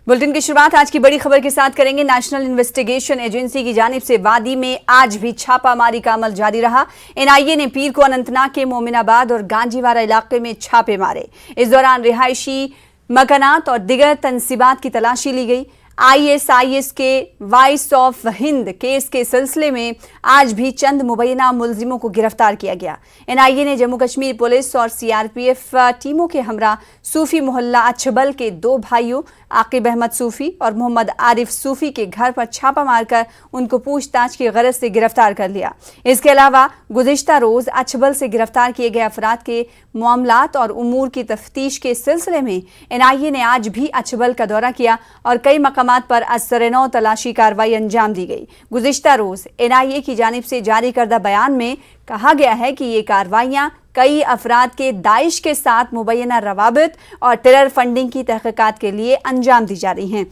Bulletin की शुरुआत आज की बड़ी खबर के साथ करेंगे। नेशनल इन्वेस्टिगेशन एजेंसी की जानिब से वादी में आज भी छापामारी का अमल जारी रहा। एनआईए ने पीर को अनंतनाग के मोमिनाबाद और गांजीवारा इलाके में छापे मारे। इस दौरान रिहायशी मकानात और दिगर तनसीबात की तलाशी ली गई। आईएसआईएस के वॉइस ऑफ हिंद केस के सिलसिले में आज भी चंद मुबैना मुलजिमों को गिरफ्तार किया गया। एनआईए ने जम्मू कश्मीर पुलिस और सीआरपीएफ टीमों के हमरा सूफी मोहल्ला अछबल के 2 भाइयों आकिब अहमद सूफी और मोहम्मद आरिफ सूफी के घर पर छापा मारकर उनको पूछताछ की गरज से गिरफ्तार कर लिया। इसके अलावा गुज़िश्ता रोज अछबल से गिरफ्तार किए गए अफराद के मामलात और उमूर की तफ्तीश के सिलसिले में एनआईए ने आज भी अछबल का दौरा किया और कई मकामात पर असर-ए-नौ तलाशी कार्रवाई अंजाम दी गई। गुज़िश्ता रोज एनआईए की जानिब से जारी करदा बयान में कहा गया है कि ये कार्रवाइयां कई अफराद के दाइश के साथ मुबैना रवाबित और टेरर फंडिंग की तहकीकात के लिए अंजाम दी जा रही हैं।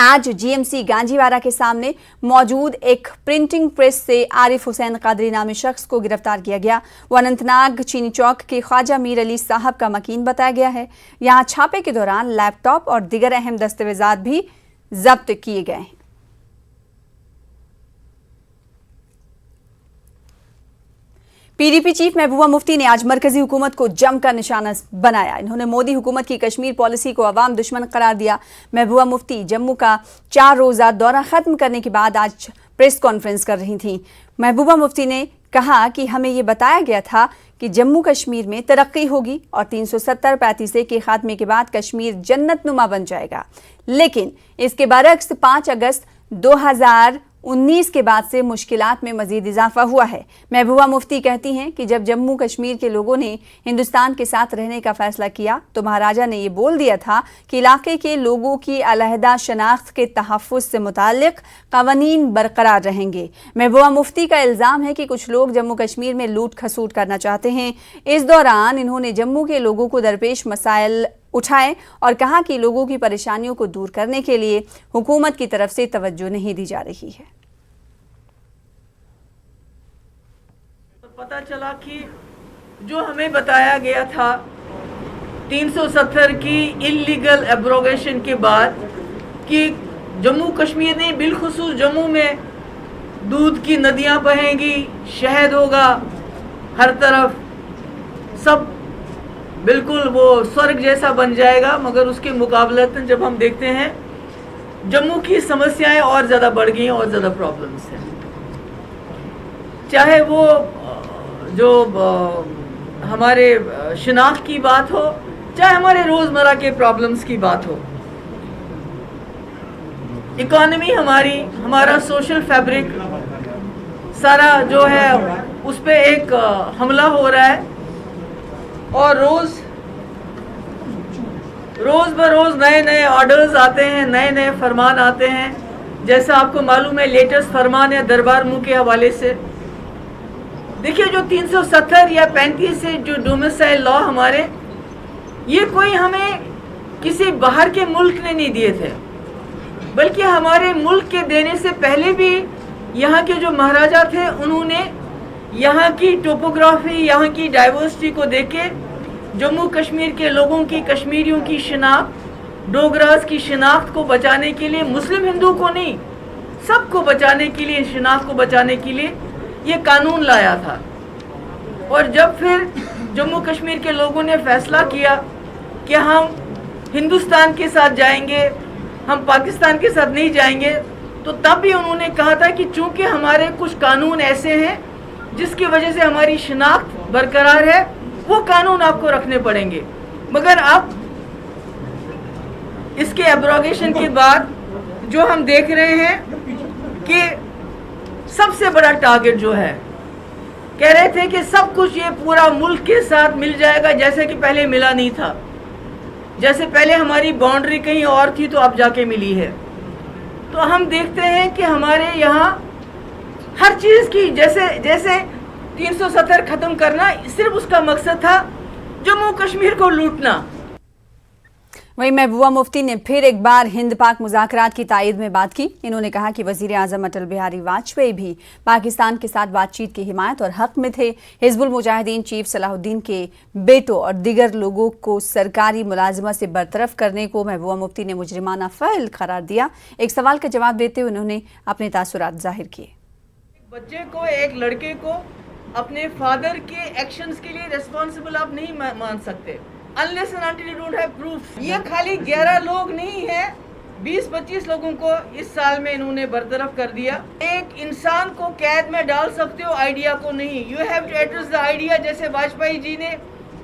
आज जीएमसी गांजीवारा के सामने मौजूद एक प्रिंटिंग प्रेस से आरिफ हुसैन कादरी नामी शख्स को गिरफ्तार किया गया। वो अनंतनाग चीनी चौक के ख्वाजा मीर अली साहब का मकीन बताया गया है। यहाँ छापे के दौरान लैपटॉप और दिगर अहम दस्तावेजात भी जब्त किए गए हैं। पीडीपी चीफ महबूबा मुफ्ती ने आज मरकजी हुकूमत को जमकर निशाना बनाया। इन्होंने मोदी हुकूमत की कश्मीर पॉलिसी को अवाम दुश्मन करार दिया। महबूबा मुफ्ती जम्मू का 4 रोज़ा दौरा खत्म करने के बाद आज प्रेस कॉन्फ्रेंस कर रही थीं। महबूबा मुफ्ती ने कहा कि हमें ये बताया गया था कि जम्मू कश्मीर में तरक्की होगी और 370-35 के खात्मे के बाद कश्मीर जन्नत नुमा बन जाएगा, लेकिन इसके बरक्स 5 अगस्त 2019 के बाद से मुश्किलात में मजीद इजाफा हुआ है। महबूबा मुफ्ती कहती हैं कि जब जम्मू कश्मीर के लोगों ने हिंदुस्तान के साथ रहने का फैसला किया तो महाराजा ने ये बोल दिया था कि इलाके के लोगों की अलहदा शनाख्त के तहफ़्फ़ुज़ से मुताल्लिक़ क़वानीन बरकरार रहेंगे। महबूबा मुफ्ती का इल्ज़ाम है कि कुछ लोग जम्मू कश्मीर में लूट खसूट करना चाहते हैं। इस दौरान इन्होंने जम्मू के लोगों को दरपेश मसाइल उठाए और कहा कि लोगों की परेशानियों को दूर करने के लिए हुकूमत की तरफ से तवज्जो नहीं दी जा रही है। पता चला कि जो हमें बताया गया था 370 की इल्लीगल एब्रोगेशन के बाद कि जम्मू कश्मीर ने बिलखुसूस जम्मू में दूध की नदियां बहेंगी, शहद होगा हर तरफ, सब बिल्कुल वो स्वर्ग जैसा बन जाएगा, मगर उसके मुकाबलतन जब हम देखते हैं जम्मू की समस्याएं और ज़्यादा बढ़ गई और ज़्यादा प्रॉब्लम्स हैं। चाहे वो जो हमारे शिनाख्त की बात हो, चाहे हमारे रोज़मर्रा के प्रॉब्लम्स की बात हो, इकॉनमी हमारी, हमारा सोशल फैब्रिक सारा जो है उस पर एक हमला हो रहा है और रोज़ बरोज़ नए नए ऑर्डर्स आते हैं, नए नए फरमान आते हैं। जैसा आपको मालूम है लेटेस्ट फरमान है दरबार मुँह के हवाले से। देखिए जो 370 या 35 से जो डोमिसाइल लॉ हमारे, ये कोई हमें किसी बाहर के मुल्क ने नहीं दिए थे, बल्कि हमारे मुल्क के देने से पहले भी यहाँ के जो महाराजा थे उन्होंने यहाँ की टोपोग्राफी, यहाँ की डाइवर्सिटी को देखे जम्मू कश्मीर के लोगों की, कश्मीरियों की शिनाख्त, डोगरास की शिनाख्त को बचाने के लिए, मुस्लिम हिंदू को नहीं सबको बचाने के लिए, शिनाख्त को बचाने के लिए ये कानून लाया था। और जब फिर जम्मू कश्मीर के लोगों ने फैसला किया कि हम हिंदुस्तान के साथ जाएंगे, हम पाकिस्तान के साथ नहीं जाएंगे, तो तब भी उन्होंने कहा था कि चूंकि हमारे कुछ कानून ऐसे हैं जिसकी वजह से हमारी शिनाख्त बरकरार है, वो कानून आपको रखने पड़ेंगे। मगर अब इसके एब्रोगेशन के बाद जो हम देख रहे हैं कि सबसे बड़ा टारगेट जो है, कह रहे थे कि सब कुछ ये पूरा मुल्क के साथ मिल जाएगा, जैसे कि पहले मिला नहीं था। जैसे पहले हमारी बाउंड्री कहीं और थी तो अब जाके मिली है। तो हम देखते हैं कि हमारे यहाँ हर चीज़ की जैसे 370 ख़त्म करना सिर्फ उसका मकसद था जम्मू कश्मीर को लूटना। वहीं महबूबा मुफ्ती ने फिर एक बार हिंद पाक मुज़ाकरात की तायद में बात की। इन्होंने कहा कि वज़ीर आज़म अटल बिहारी वाजपेयी भी पाकिस्तान के साथ बातचीत की हिमायत और हक में थे। हिज़्बुल मुजाहिदीन चीफ सलाहुद्दीन के बेटों और दीगर लोगों को सरकारी मुलाजमत से बरतरफ करने को महबूबा मुफ्ती ने मुजरिमाना फ़ैल करार दिया। एक सवाल का जवाब देते हुए उन्होंने अपने तासुरात जाहिर किए। बच्चे को, एक लड़के को अपने फादर के एक्शंस के लिए रिस्पॉन्सिबल आप नहीं मान सकते unless and until you don't have proof। ये खाली 11 लोग नहीं है, 20-25 लोगों को इस साल में इन्होंने बरतरफ कर दिया। एक इंसान को कैद में डाल सकते हो, आइडिया को नहीं। You have to address the idea, जैसे वाजपेयी जी ने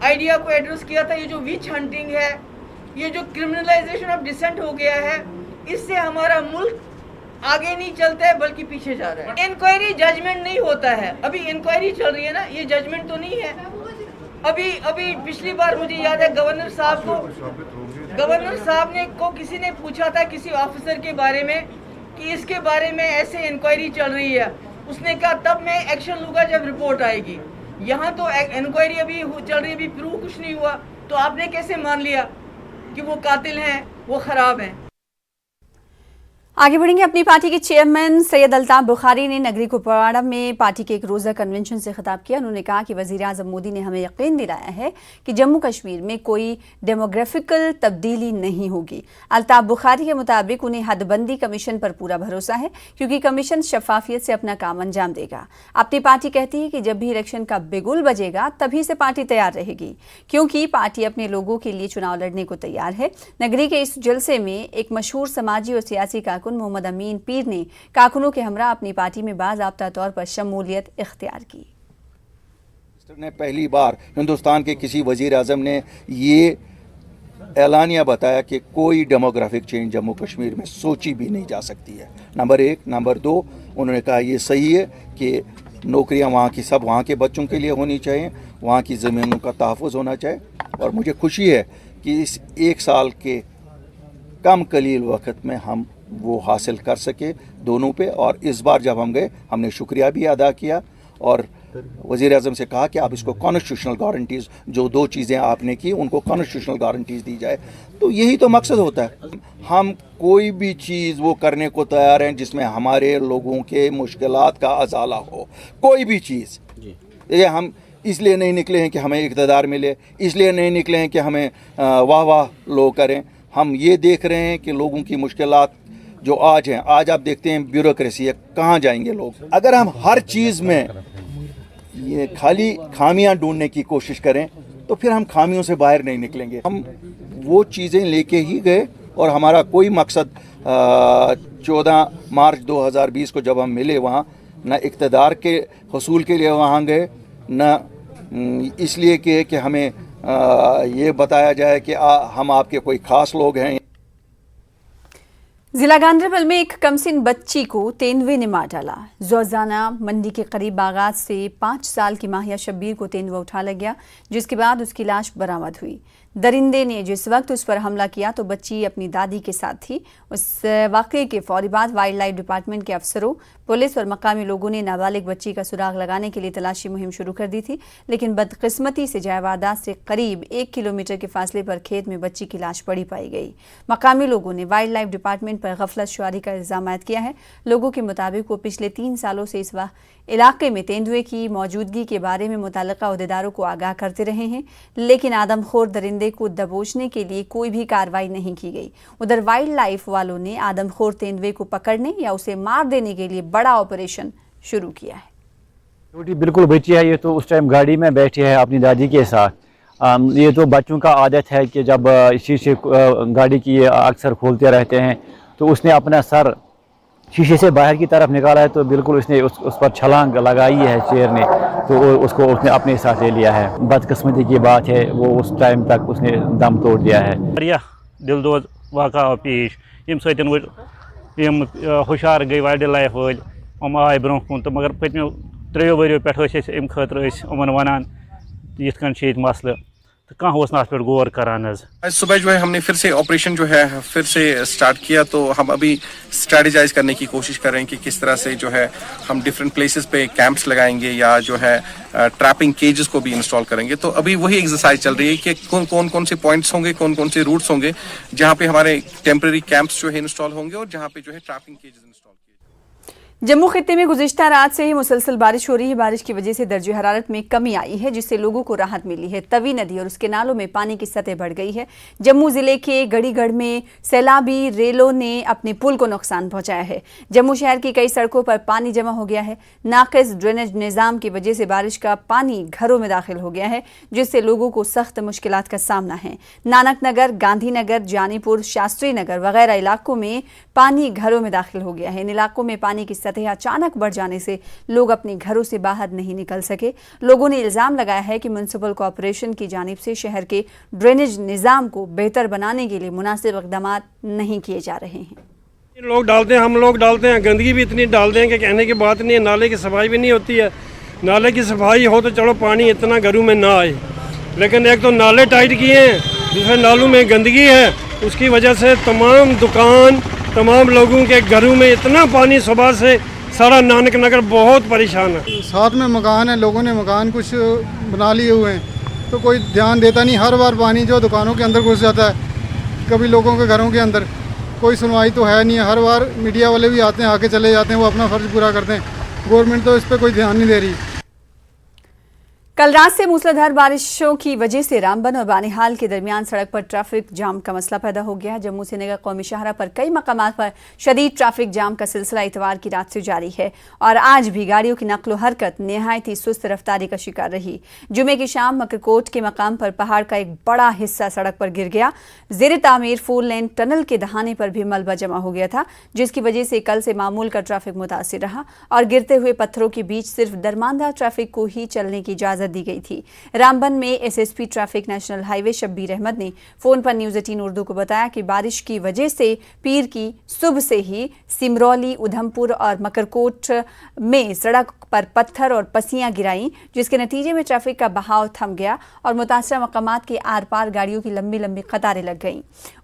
आइडिया को एड्रेस किया था। ये जो विच हंटिंग है, ये जो क्रिमिनलाइजेशन ऑफ डिसेंट हो गया है, इससे हमारा मुल्क आगे नहीं चलता है बल्कि पीछे जा रहा है। इंक्वायरी जजमेंट नहीं होता है, अभी इंक्वायरी चल रही है ना, ये जजमेंट तो नहीं है। अभी पिछली बार मुझे याद है गवर्नर साहब ने किसी ने पूछा था किसी ऑफिसर के बारे में कि इसके बारे में ऐसे इंक्वायरी चल रही है, उसने कहा तब मैं एक्शन लूँगा जब रिपोर्ट आएगी। यहाँ तो इंक्वायरी अभी चल रही है, अभी प्रूव कुछ नहीं हुआ, तो आपने कैसे मान लिया कि वो कातिल हैं, वो ख़राब हैं। आगे बढ़ेंगे। अपनी पार्टी के चेयरमैन सैयद अल्ताफ बुखारी ने नगरी कुपवाड़ा में पार्टी के एक रोज़ा कन्वेंशन से खिताब किया। उन्होंने कहा कि वज़ीर आज़म मोदी ने हमें यकीन दिलाया है कि जम्मू कश्मीर में कोई डेमोग्राफिकल तब्दीली नहीं होगी। अल्ताफ बुखारी के मुताबिक उन्हें हदबंदी कमीशन पर पूरा भरोसा है, क्योंकि कमीशन शफाफियत से अपना काम अंजाम देगा। अपनी पार्टी कहती है कि जब भी इलेक्शन का बिगुल बजेगा तभी से पार्टी तैयार रहेगी, क्योंकि पार्टी अपने लोगों के लिए चुनाव लड़ने को तैयार है। नगरी के इस जलसे में एक मशहूर समाजी और सियासी कारकुन मोहम्मद अमीन पीर ने कारकुनों के हमरा अपनी पार्टी में बाज़ाब्ता तौर पर शमूलियत इख्तियार की। ने पहली बार हिंदुस्तान के किसी वजीर आज़म ने ये ऐलानिया बताया कि कोई डेमोग्राफिक चेंज जम्मू कश्मीर में सोची भी नहीं जा सकती है। नंबर 1। नंबर 2, उन्होंने कहा ये सही है कि नौकरियां वहाँ की सब वहाँ के बच्चों के लिए होनी चाहिए, वहाँ की ज़मीनों का तहफ़्फ़ुज़ होना चाहिए। और मुझे खुशी है कि इस 1 साल के कम कलील वक्त में हम वो हासिल कर सके दोनों पे। और इस बार जब हम गए हमने शुक्रिया भी अदा किया और वज़ीर आज़म से कहा कि आप इसको कॉन्स्टिट्यूशनल गारंटीज़, जो 2 चीज़ें आपने की उनको कॉन्स्टिट्यूशनल गारंटीज़ दी जाए। तो यही तो मकसद होता है। हम कोई भी चीज़ वो करने को तैयार हैं जिसमें हमारे लोगों के मुश्किलात का अजाला हो, कोई भी चीज़। ये हम इसलिए नहीं निकले हैं कि हमें इक़्तिदार मिले, इसलिए नहीं निकले हैं कि हमें वाह वाह लोग करें। हम ये देख रहे हैं कि लोगों की मुश्किलात जो आज हैं, आज आप देखते हैं ब्यूरोक्रेसी है, कहाँ जाएंगे लोग। अगर हम हर चीज़ में ये खाली खामियां ढूंढने की कोशिश करें तो फिर हम खामियों से बाहर नहीं निकलेंगे। हम वो चीज़ें लेके ही गए और हमारा कोई मकसद 14 मार्च 2020 को जब हम मिले वहाँ न इक़्तिदार के हसूल के लिए वहाँ गए, न इसलिए कि हमें ये बताया जाए कि हम आपके कोई ख़ास लोग हैं। जिला गांधरबल में एक कमसिन बच्ची को तेंदुए ने मार डाला। जोजाना मंडी के करीब बागात से 5 साल की माहिया शब्बीर को तेंदुआ उठा ले गया, जिसके बाद उसकी लाश बरामद हुई। दरिंदे ने जिस वक्त उस पर हमला किया तो बच्ची अपनी दादी के साथ थी। उस वाक़ये के फौरी बाद वाइल्ड लाइफ डिपार्टमेंट के अफसरों, पुलिस और मकामी लोगों ने नाबालिग बच्ची का सुराग लगाने के लिए तलाशी मुहिम शुरू कर दी थी, लेकिन बदकिस्मती से जायवादात से करीब 1 किलोमीटर के फासले पर खेत में बच्ची की लाश पड़ी पाई गई। मकामी लोगों ने वाइल्ड लाइफ डिपार्टमेंट पर गफलत शुआरी का इल्ज़ाम आयद किया है। लोगों के मुताबिक वो पिछले 3 सालों से इस इलाके में तेंदुए की मौजूदगी के बारे में मुतल्लिका अहदेदारों को आगाह करते रहे हैं, लेकिन आदमखोर दरिंदे को दबोचने के लिए कोई भी कार्रवाई नहीं की गई। उधर वाइल्ड लाइफ वालों ने आदमखोर तेंदुए को पकड़ने या उसे मार देने के लिए बड़ा ऑपरेशन शुरू किया है। छोटी बिल्कुल बच्ची है, ये तो उस टाइम गाड़ी में बैठी है अपनी दादी के साथ। ये तो बच्चों का आदत है कि जब शीशे गाड़ी की अक्सर खोलते रहते हैं, तो उसने अपना सर शीशे से बाहर की तरफ निकाला है, तो बिल्कुल उसने उस पर छलांग लगाई है शेर ने, तो उसको उसने अपने साथ ले लिया है। बदकिस्मती की बात है, वो उस टाइम तक उसने दम तोड़ दिया है। दिलदोज वाक़ा पेश यम सम हुशार गई वाइल्ड लाइफ वाल, हम आए ब्रोह कुन, तो मगर पत्मो 3 वरियों पे अम खतर वन वान यथ कन मसल, तो कहाँ ओस ना अत्त पे गौर करान हज। आज सुबह जो है हमने फिर से ऑपरेशन जो है फिर से स्टार्ट किया, तो हम अभी स्ट्रेटेजाइज करने की कोशिश कर रहे हैं कि किस तरह से जो है हम डिफरेंट प्लेसेस पे कैंप्स लगाएंगे या जो है ट्रैपिंग केजेस को भी इंस्टॉल करेंगे। तो अभी वही एक्सरसाइज चल रही है कि कौन कौन से पॉइंट्स होंगे, कौन कौन से रूट्स होंगे जहाँ पे हमारे टेम्पररी कैंप्स जो है इंस्टॉल होंगे और जहाँ पे जो है ट्रैपिंग केजेस इंस्टॉल किए। जम्मू खित्ते में गुज़िश्ता रात से ही मुसलसल बारिश हो रही है। बारिश की वजह से दर्जे हरारत में कमी आई है, जिससे लोगों को राहत मिली है। तवी नदी और उसके नालों में पानी की सतह बढ़ गई है। जम्मू जिले के गढ़ीगढ़ में सैलाबी रेलों ने अपने पुल को नुकसान पहुंचाया है। जम्मू शहर की कई सड़कों पर पानी जमा हो गया है। नाक़िस ड्रेनेज निज़ाम की वजह से बारिश का पानी घरों में दाखिल हो गया है, जिससे लोगों को सख्त मुश्किलात का सामना है। नानक नगर, गांधी नगर, जानीपुर, शास्त्री नगर वगैरह इलाकों में पानी घरों में दाखिल हो गया है। इन इलाकों में पानी की सतह अचानक बढ़ जाने से लोग अपने घरों से बाहर नहीं निकल सके। लोगों ने इल्जाम लगाया है कि म्युनिसिपल कॉर्पोरेशन की जानिब से शहर के ड्रेनेज निज़ाम को बेहतर बनाने के लिए मुनासिब इक़दाम नहीं किए जा रहे हैं। लोग डालते हैं, हम लोग डालते हैं, गंदगी भी इतनी डालते हैं कि कहने की बात नहीं है। नाले की सफाई भी नहीं होती है। नाले की सफाई हो तो चलो पानी इतना घरों में ना आए, लेकिन एक तो नाले टाइट किए हैं, दूसरे नालों में गंदगी है। उसकी वजह से तमाम दुकान, तमाम लोगों के घरों में इतना पानी, सुबह से सारा नानक नगर बहुत परेशान है। साथ में मकान है, लोगों ने मकान कुछ बना लिए हुए हैं, तो कोई ध्यान देता नहीं। हर बार पानी जो दुकानों के अंदर घुस जाता है, कभी लोगों के घरों के अंदर, कोई सुनवाई तो है नहीं है। हर बार मीडिया वाले भी आते हैं, आके चले जाते हैं, वो अपना फर्ज पूरा करते हैं। गवर्नमेंट तो इस पर कोई ध्यान नहीं दे रही। कल रात से मूसलाधार बारिशों की वजह से रामबन और बानिहाल के दरमियान सड़क पर ट्रैफिक जाम का मसला पैदा हो गया। जम्मू से नगर कौमी शाहरा पर कई मकामात पर शदीद ट्रैफिक जाम का सिलसिला इतवार की रात से जारी है और आज भी गाड़ियों की नकलो हरकत नहायत ही सुस्त रफ्तारी का शिकार रही। जुमे की शाम मकरकोट के मकाम पर पहाड़ का एक बड़ा हिस्सा सड़क पर गिर गया। ज़ेर तामीर 4 लेन टनल के दहाने पर भी मलबा जमा हो गया था, जिसकी वजह से कल से मामूल का ट्रैफिक मुतासिर रहा और गिरते हुए पत्थरों के बीच सिर्फ दरमानदार ट्रैफिक को ही चलने की इजाजत दी गई थी। रामबन में SSP traffic national highway Shabbir Ahmad ने फोन पर न्यूज़ 18 उर्दू को बताया कि बारिश की वजह से पीर की सुबह से ही सिमरौली, उधमपुर और मकरकोट में सड़क पर पत्थर और पसियां गिराईं, जिसके नतीजे में ट्रैफिक का बहाव थम गया और मुतासरा मकामात के आर पार गाड़ियों की लंबी लंबी कतारें लग गईं।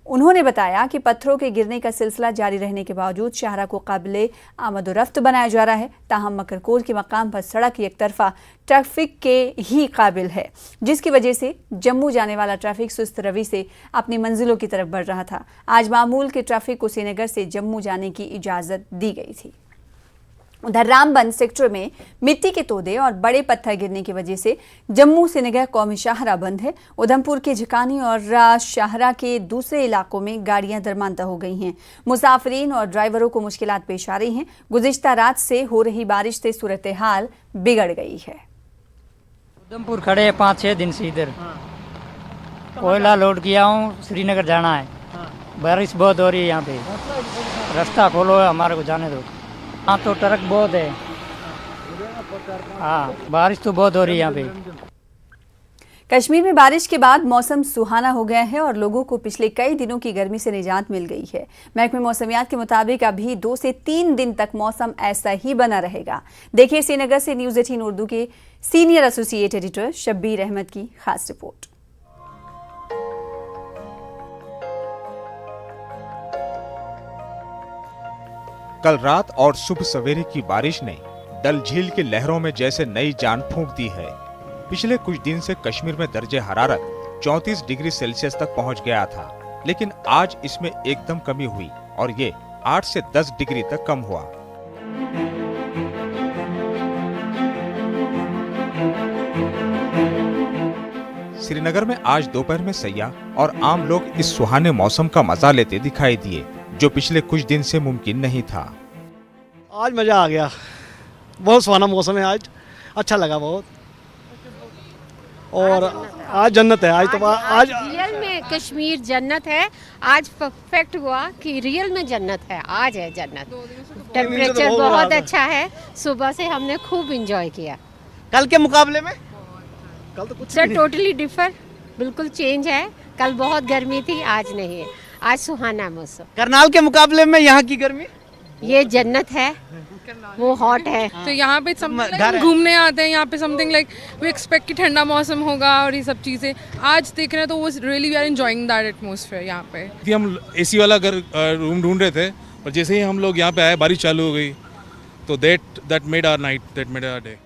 उन्होंने बताया कि पत्थरों के गिरने का सिलसिला जारी रहने के बावजूद शाहरा को काबिले आमदोरफ्त बनाया जा रहा है, ताहम मकरकोट के मकाम पर सड़क एक तरफा ट्रैफिक के ही काबिल है, जिसकी वजह से जम्मू जाने वाला ट्रैफिक सुस्त रवि से अपनी मंजिलों की तरफ बढ़ रहा था। आज मामूल के ट्रैफिक को श्रीनगर से जम्मू जाने की इजाज़त दी गई थी। उधर रामबन सेक्टर में मिट्टी के तोदे और बड़े पत्थर गिरने की वजह से जम्मू से नगर कौमी शाहरा बंद है। उधमपुर के झिकानी और शाहरा के दूसरे इलाकों में गाड़ियां दरमानदा हो गई हैं। मुसाफिरीन और ड्राइवरों को मुश्किलात पेश आ रही हैं। गुज़िश्ता रात से हो रही बारिश से सूरत हाल बिगड़ गई है। उधमपुर खड़े हैं 5-6 दिन से इधर। कोयला लोड किया हूँ, श्रीनगर जाना है। बारिश बहुत हो रही है यहाँ पे, रास्ता खोलो हमारे को जाने दो। हाँ तो ट्रक बहुत है। हाँ बारिश तो बहुत हो रही है यहाँ पे। कश्मीर में बारिश के बाद मौसम सुहाना हो गया है और लोगों को पिछले कई दिनों की गर्मी से निजात मिल गई है। महकमे मौसमियात के मुताबिक अभी 2 से 3 दिन तक मौसम ऐसा ही बना रहेगा। देखिए श्रीनगर से न्यूज़ 18 उर्दू के senior associate editor Shabbir Ahmad की खास रिपोर्ट। कल रात और सुबह सवेरे की बारिश ने डल झील की लहरों में जैसे नई जान फूंक दी है। पिछले कुछ दिन से कश्मीर में दर्जे हरारत 34 डिग्री सेल्सियस तक पहुंच गया था, लेकिन आज इसमें एकदम कमी हुई और ये 8 से 10 डिग्री तक कम हुआ। श्रीनगर में आज दोपहर में सयाह और आम लोग इस सुहाने मौसम का मजा लेते दिखाई दिए, जो पिछले कुछ दिन से मुमकिन नहीं था। आज मजा आ गया, बहुत सुहाना मौसम है, आज अच्छा लगा बहुत। और आज जन्नत है। आज तो आज रियल में कश्मीर जन्नत है। आज परफेक्ट हुआ कि रियल में जन्नत है, आज है जन्नत। टेम्परेचर बहुत अच्छा है, सुबह से हमने खूब एंजॉय किया। कल के मुकाबले में कल तो कुछ सर टोटली डिफर, बिल्कुल चेंज है। कल बहुत गर्मी थी, आज नहीं है, आज सुहाना मौसम। करनाल के मुकाबले में यहाँ की गर्मी ये जन्नत है, वो हॉट है। तो यहाँ पे सब घूमने आते हैं, यहाँ पे समथिंग लाइक वी एक्सपेक्ट कि ठंडा मौसम होगा और ये सब चीज़ें आज देख रहे हैं, तो वो really we are enjoying that atmosphere यहाँ पे। हम एसी वाला घर रूम ढूंढ रहे थे, और जैसे ही हम लोग यहाँ पे आए बारिश चालू हो गई, तो that made our night, that made our day.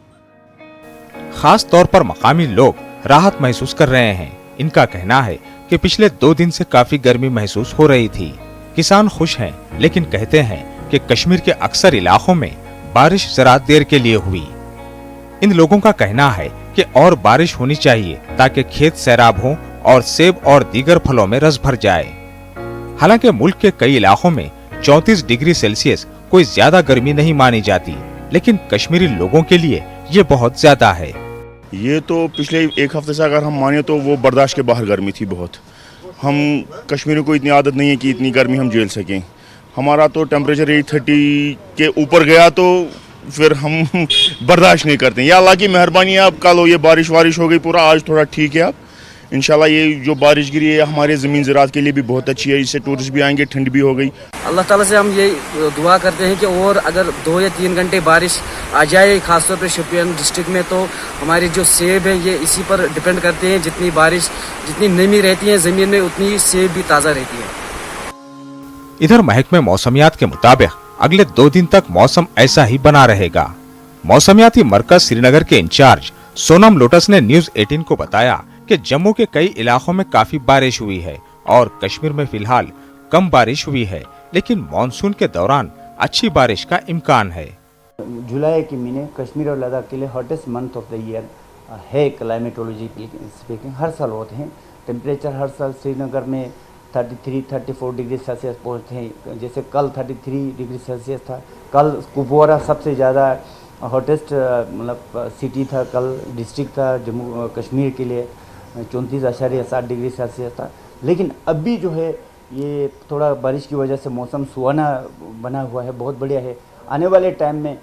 खास तौर पर मकामी लोग राहत महसूस कर रहे हैं। इनका कहना है कि पिछले 2 दिन से काफी गर्मी महसूस हो रही थी। किसान खुश हैं, लेकिन कहते हैं कि कश्मीर के अक्सर इलाकों में बारिश जरा देर के लिए हुई। इन लोगों का कहना है कि और बारिश होनी चाहिए ताकि खेत सैराब हो और सेब और दीगर फलों में रस भर जाए। हालांकि मुल्क के कई इलाकों में 34 डिग्री सेल्सियस कोई ज्यादा गर्मी नहीं मानी जाती, लेकिन कश्मीरी लोगों के लिए ये बहुत ज्यादा है। ये तो पिछले 1 हफ्ते से अगर हम माने तो वो बर्दाश्त के बाहर गर्मी थी बहुत। हम कश्मीरियों को इतनी आदत नहीं है कि इतनी गर्मी हम झेल सकें। हमारा तो टेम्परेचर 30 के ऊपर गया तो फिर हम बर्दाश्त नहीं करते। या अल्लाह की मेहरबानी है, अब कल ये बारिश हो गई पूरा, आज थोड़ा ठीक है। अब इंशाल्लाह ये जो बारिश गिरी है हमारे ज़मीन ज़रात के लिए भी बहुत अच्छी है, इससे टूरिस्ट भी आएंगे, ठंड भी हो गई। अल्लाह ताला से हम ये दुआ करते हैं कि और अगर 2 या 3 घंटे बारिश आ जाए, खासतौर पर शोपियान डिस्ट्रिक्ट में, तो हमारे जो सेब हैं ये इसी पर डिपेंड करते हैं। जितनी बारिश, जितनी नमी रहती है ज़मीन में, उतनी सेब भी ताज़ा रहती है। इधर महकमे मौसमियात के मुताबिक अगले 2 दिन तक मौसम ऐसा ही बना रहेगा। मौसमियाती मरकज श्रीनगर के इंचार्ज सोनम लोटस ने न्यूज 18 को बताया कि जम्मू के कई इलाकों में काफी बारिश हुई है और कश्मीर में फिलहाल कम बारिश हुई है, लेकिन मानसून के दौरान अच्छी बारिश का इम्कान है। जुलाई के महीने कश्मीर और लद्दाख के लिए hottest month of the year है क्लाइमेटोलॉजी स्पीकिंग। हर साल होते हैं। टेम्परेचर हर साल श्रीनगर में 33-34 डिग्री सेल्सियस पहुँचते हैं। जैसे कल 33 डिग्री सेल्सियस था। कल कुपवारा सबसे ज़्यादा हॉटेस्ट मतलब सिटी था, कल डिस्ट्रिक्ट था जम्मू कश्मीर के लिए 34.7 डिग्री सेल्सियस था। लेकिन अभी जो है ये थोड़ा बारिश की वजह से मौसम सुहाना बना हुआ है, बहुत बढ़िया है। आने वाले टाइम में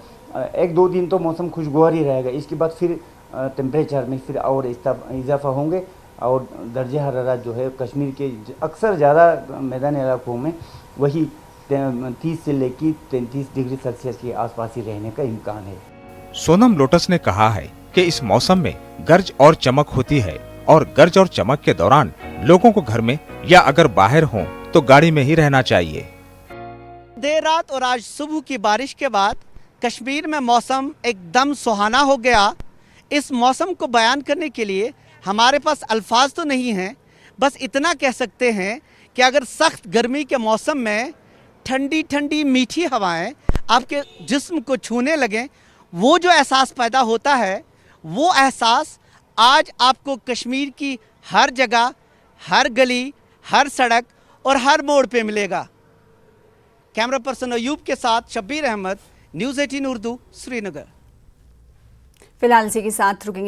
1-2 दिन तो मौसम खुशगवार ही रहेगा। इसके बाद फिर टेम्परेचर में फिर और इजाफा होंगे और दर्जे हरारत जो है कश्मीर के अक्सर ज़्यादा मैदानी इलाकों में वही 30 से लेकर 33 डिग्री सेल्सियस के आसपास ही रहने का इम्कान है। सोनम लोटस ने कहा है कि इस मौसम में गर्ज और चमक होती है और गर्ज और चमक के दौरान लोगों को घर में या अगर बाहर हों तो गाड़ी में ही रहना चाहिए। देर रात और आज सुबह की बारिश के बाद कश्मीर में मौसम एकदम सुहाना हो गया। इस मौसम को बयान करने के लिए हमारे पास अल्फाज तो नहीं हैं, बस इतना कह सकते हैं कि अगर सख्त गर्मी के मौसम में ठंडी ठंडी मीठी हवाएं आपके जिस्म को छूने लगें, वो जो एहसास पैदा होता है, वो एहसास आज आपको कश्मीर की हर जगह, हर गली, हर सड़क और हर मोड़ पे मिलेगा। कैमरा पर्सन अयूब के साथ शब्बीर अहमद, न्यूज़ 18 उर्दू, श्रीनगर। फिलहाल इसी के साथ रुकेंगे।